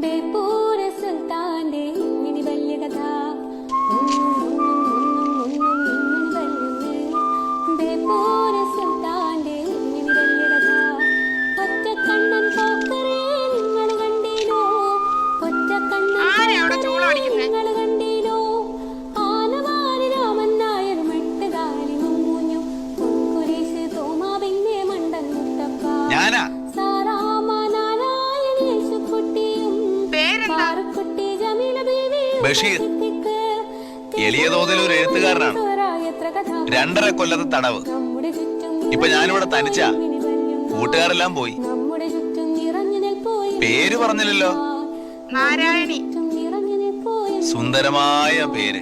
ബേപ്പൂര സുൽത്താന്റെ ഇങ്ങനെ വലിയ കഥ. ബേപ്പൂര സുൽത്താന്റെ ഇങ്ങനെ വലിയ കഥ. ഒറ്റക്കണ്ണൻ പോക്കറേ നിങ്ങൾ കണ്ടീനോ? ഒറ്റക്കണ്ണൻ നിങ്ങൾ കണ്ടീനോ? ആനവാരി രാമൻ നായർ മെട്ടുകാലി മൂഞ്ഞു കുരിശ് തോമാവിന്റെ മണ്ടൻ മുത്തപ്പ ബഷീർ എളിയ തോതിൽ ഒരു എഴുത്തുകാരനാണ്. 2.5 കൊല്ലത്തെ തടവ്. ഇപ്പൊ ഞാനിവിടെ തനിച്ച, കൂട്ടുകാരെല്ലാം പോയി. പേര് പറഞ്ഞില്ലല്ലോ. നാരായണി. സുന്ദരമായ പേര്.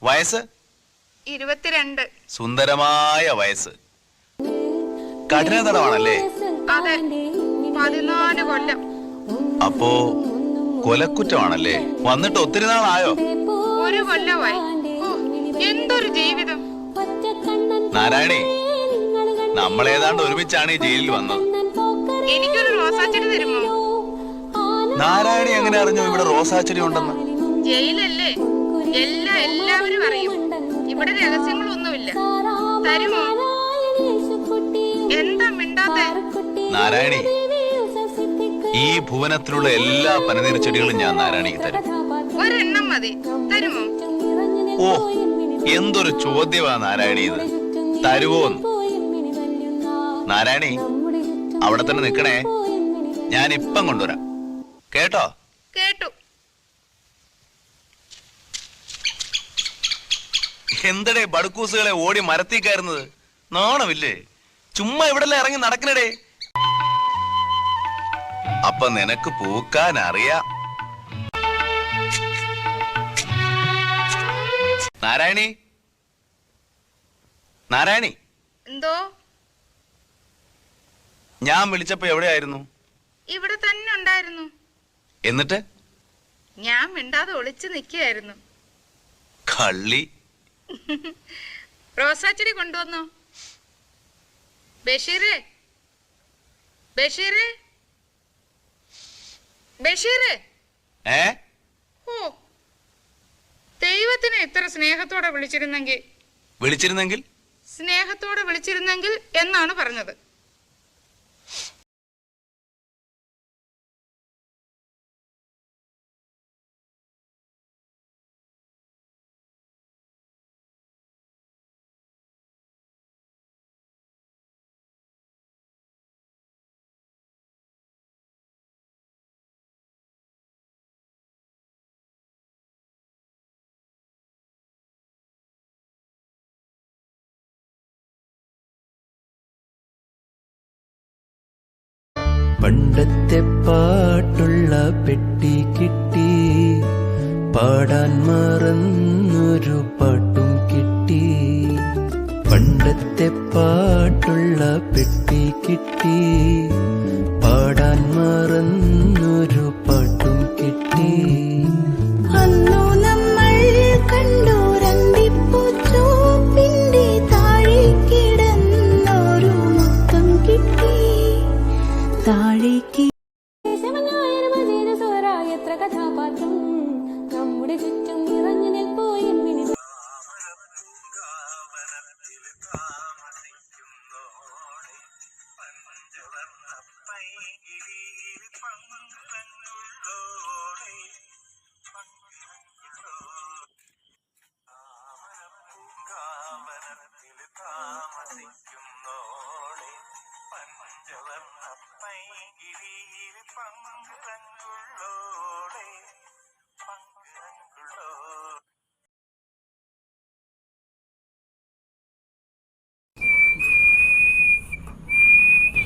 വയസ്സ് 22. സുന്ദരമായ വയസ്സ്. കഠിന തടവാണല്ലേ? അതെ, 14 കൊല്ലം. അപ്പോ കൊലക്കുറ്റമാണല്ലേ? വന്നിട്ട് ഒത്തിരി നാളായോ? 1 കൊല്ലമായി. എന്തൊരു ജീവിതം. നാരായണി, നമ്മളേതാണ്ട് ഒരുമിച്ചാണ് ഈ ജയിലിൽ വന്നത്. എനിക്കൊരു റോസാച്ചെടി തരുമോ? നാരായണി എങ്ങനെ അറിഞ്ഞു ഇവിടെ റോസാച്ചെടി ഉണ്ടെന്ന്? ജയിലല്ലേ, എല്ലാവരും അറിയും. ഇവിടെ രഹസ്യങ്ങളൊന്നുമില്ല. തരുമോ? എന്താ മിണ്ടാത്തെ? നാരായണി, ഈ ഭുവനത്തിലുള്ള എല്ലാ പനിനീർ ചെടികളും ഞാൻ നാരായണിക്ക് തരും. ഒരെണ്ണം മതി. തരുമോ? ഓ, എന്തൊരു ചോദ്യമാ നാരായണി ഇത്. തരുവോന്ന്? നാരായണി, അവിടെ തന്നെ നിക്കണേ, ഞാൻ ഇപ്പം കൊണ്ടുവരാം. കേട്ടോ? കേട്ടു. എന്തടേ ബടുക്കൂസുകളെ ഓടി മരത്തിൽ കയറുന്നത്? നാണമില്ലേ? ചുമ്മാ ഇവിടെല്ലാം ഇറങ്ങി നടക്കണടേ. അപ്പൊ നിനക്ക് പൂക്കാൻ അറിയാം. നാരായണി, നാരായണി. എന്തോ? ഞാൻ വിളിച്ചപ്പോ എവിടെയായിരുന്നു? ഇവിടെ തന്നെ ഉണ്ടായിരുന്നു. എന്നിട്ട്? ഞാൻ മിണ്ടാതെ ഒളിച്ചു നിൽക്കുകയായിരുന്നു. കള്ളി. റോസാച്ചെടി കൊണ്ടുവന്നോ? ബഷീറേ, ബഷീറേ, ബഷീറേ. ഓ, ദൈവത്തിനെ ഇത്ര സ്നേഹത്തോടെ വിളിച്ചിരുന്നെങ്കിൽ സ്നേഹത്തോടെ വിളിച്ചിരുന്നെങ്കിൽ എന്നാണ് പറഞ്ഞത്. പണ്ടത്തെ പാട്ടുള്ള പെട്ടി കിട്ടി, പാടാൻ മറന്നൊരു പാട്ടും കിട്ടി. പണ്ടത്തെ പാട്ടുള്ള പെട്ടി കിട്ടി, പാടാൻ മറന്നൊരു പാട്ടും കിട്ടി. അന്നു നമ്മൾ കണ്ടോരന്തിപ്പൂച്ചോപ്പിന്റെ താഴെ കിടന്നൊരു മുത്തം കിട്ടി. താഴേക്ക് എത്ര കഥാപാത്രം നമ്മുടെ ചുറ്റും നിറഞ്ഞു നിൽപ്പോ എന്നിനി.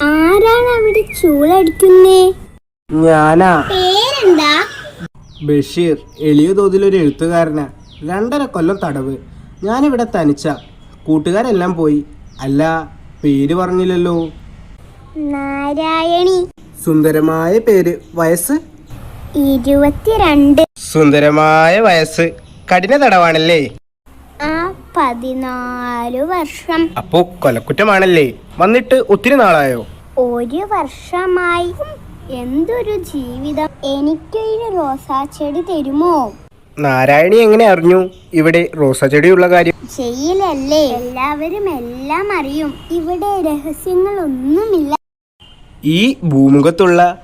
ആരാണ് അവിടെ ചൂളടിക്കുന്നേ? ഞാനാ. പേരെന്താ? ബഷീർ. എളിയ തോതിലൊരു എഴുത്തുകാരനാ. 2.5 കൊല്ലം തടവ്. ഞാനിവിടെ തനിച്ച, കൂട്ടുകാരെല്ലാം പോയി. അല്ല, പേര് പറഞ്ഞില്ലല്ലോ. നാരായണി. സുന്ദരമായ പേര്. വയസ്സ് 22. സുന്ദരമായ വയസ്സ്. കഠിന തടവാണല്ലേ? 14 വർഷം. അപ്പോ കൊലക്കുറ്റമാണല്ലേ? വന്നിട്ട് ഒത്തിരി നാളായോ? 1 വർഷമായി. എന്തൊരു ജീവിതം. എനിക്കൊരു റോസാ ചെടി തരുമോ? നാരായണി എങ്ങനെ അറിഞ്ഞു ഇവിടെ റോസാ ചെടിയുള്ള കാര്യം? ജയിലല്ലേ, എല്ലാവരും എല്ലാം അറിയും. ഇവിടെ രഹസ്യങ്ങളൊന്നുമില്ല. ഈ ഭൂമുഖത്തുള്ള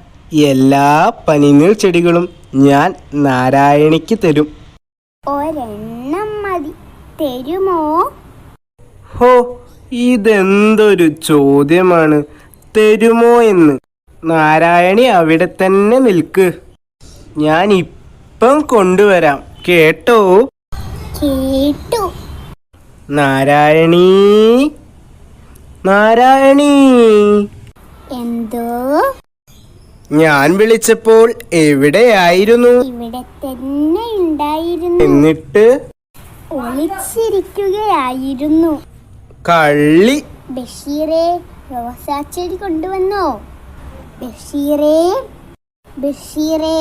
എല്ലാ പനിനീർ ചെടികളും ഞാൻ നാരായണിക്ക് തരും. ഒരെണ്ണം മതി, തരുമോ? ഹോ, ഇതെന്തൊരു ചോദ്യമാണ്, തരുമോ എന്ന്. നാരായണി അവിടെ തന്നെ നിൽക്ക്, ഞാൻ ഇപ്പം കൊണ്ടുവരാം, കേട്ടോ? കേട്ടു. നാരായണി, നാരായണി. എന്തോ? ഞാൻ വിളിച്ചപ്പോൾ എവിടെയായിരുന്നു? ഇവിടെ തന്നെ ഉണ്ടായിരുന്നു. എന്നിട്ട് ഒളിച്ചിരിക്കുകയായിരുന്നു. കള്ളി. ബഷീറേ, റോസാ ചെടി കൊണ്ടുവന്നോ? ബഷീറേ, ബഷീറേ.